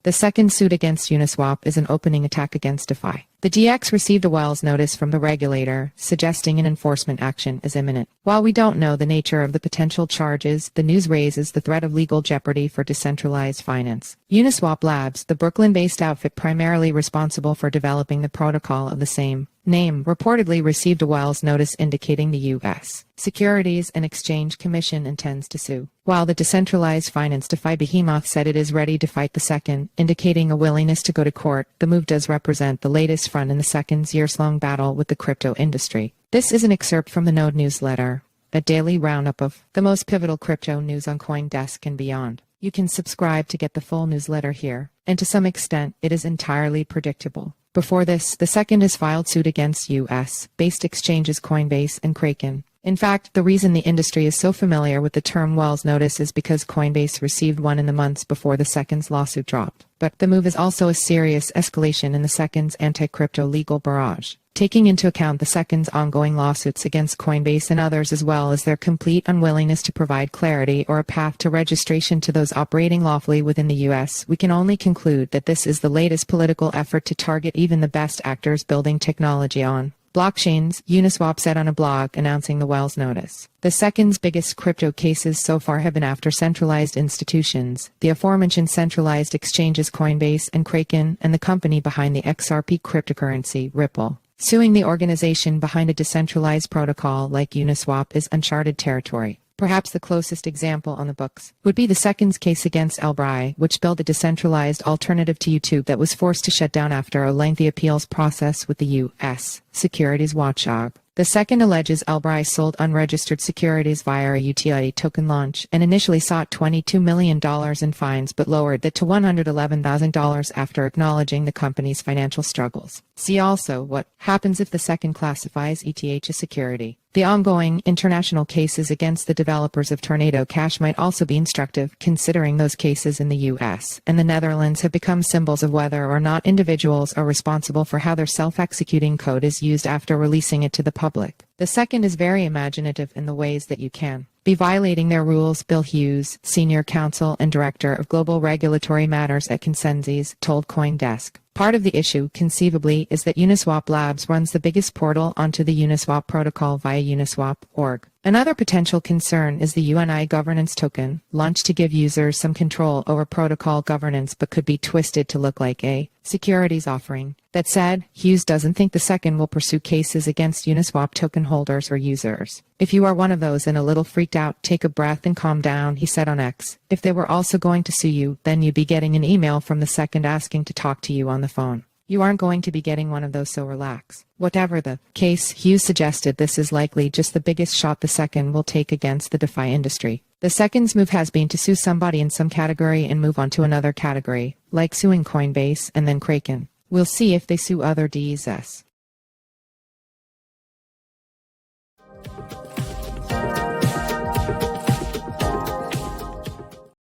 The second suit against Uniswap is an opening attack against DeFi. The DX received a Wells notice from the regulator, suggesting an enforcement action is imminent. While we don't know the nature of the potential charges, the news raises the threat of legal jeopardy for decentralized finance. Uniswap Labs, the Brooklyn-based outfit primarily responsible for developing the protocol of the same name, reportedly received a Wells notice indicating the U.S. Securities and Exchange Commission intends to sue. While the decentralized finance DeFi behemoth said it is ready to fight the second, indicating a willingness to go to court, the move does represent the latest front in the second's yearslong battle with the crypto industry. This is an excerpt from the Node newsletter, a daily roundup of the most pivotal crypto news on CoinDesk and beyond. You can subscribe to get the full newsletter here, and to some extent, it is entirely predictable. Before this, the second has filed suit against U.S.-based exchanges Coinbase and Kraken. In fact, the reason the industry is so familiar with the term Wells notice is because Coinbase received one in the months before the second's lawsuit dropped. But the move is also a serious escalation in the second's anti-crypto legal barrage, taking into account the second's ongoing lawsuits against Coinbase and others, as well as their complete unwillingness to provide clarity or a path to registration to those operating lawfully within the U.S. We can only conclude that this is the latest political effort to target even the best actors building technology on blockchains, Uniswap said on a blog announcing the Wells notice. The second's biggest crypto cases so far have been after centralized institutions, the aforementioned centralized exchanges Coinbase and Kraken, and the company behind the XRP cryptocurrency, Ripple. Suing the organization behind a decentralized protocol like Uniswap is uncharted territory. Perhaps the closest example on the books would be the second's case against Elbri, which built a decentralized alternative to YouTube that was forced to shut down after a lengthy appeals process with the U.S. Securities Watchdog. The second alleges Elbri sold unregistered securities via a utility token launch and initially sought $22 million in fines but lowered that to $111,000 after acknowledging the company's financial struggles. See also what happens if the second classifies ETH as security. The ongoing international cases against the developers of Tornado Cash might also be instructive, considering those cases in the U.S. and the Netherlands have become symbols of whether or not individuals are responsible for how their self-executing code is used after releasing it to the public. The second is very imaginative in the ways that you can be violating their rules. Bill Hughes, Senior Counsel and Director of Global Regulatory Matters at Consensus, told CoinDesk. Part of the issue, conceivably, is that Uniswap Labs runs the biggest portal onto the Uniswap protocol via Uniswap.org. Another potential concern is the UNI governance token, launched to give users some control over protocol governance but could be twisted to look like a securities offering. That said, Hughes doesn't think the second will pursue cases against Uniswap token holders or users. If you are one of those and a little freaked out, take a breath and calm down, he said on X. If they were also going to sue you, then you'd be getting an email from the second asking to talk to you on the phone. You aren't going to be getting one of those, so relax. Whatever the case, Hughes suggested this is likely just the biggest shot the second will take against the DeFi industry. The second's move has been to sue somebody in some category and move on to another category, like suing Coinbase and then Kraken. We'll see if they sue other DES.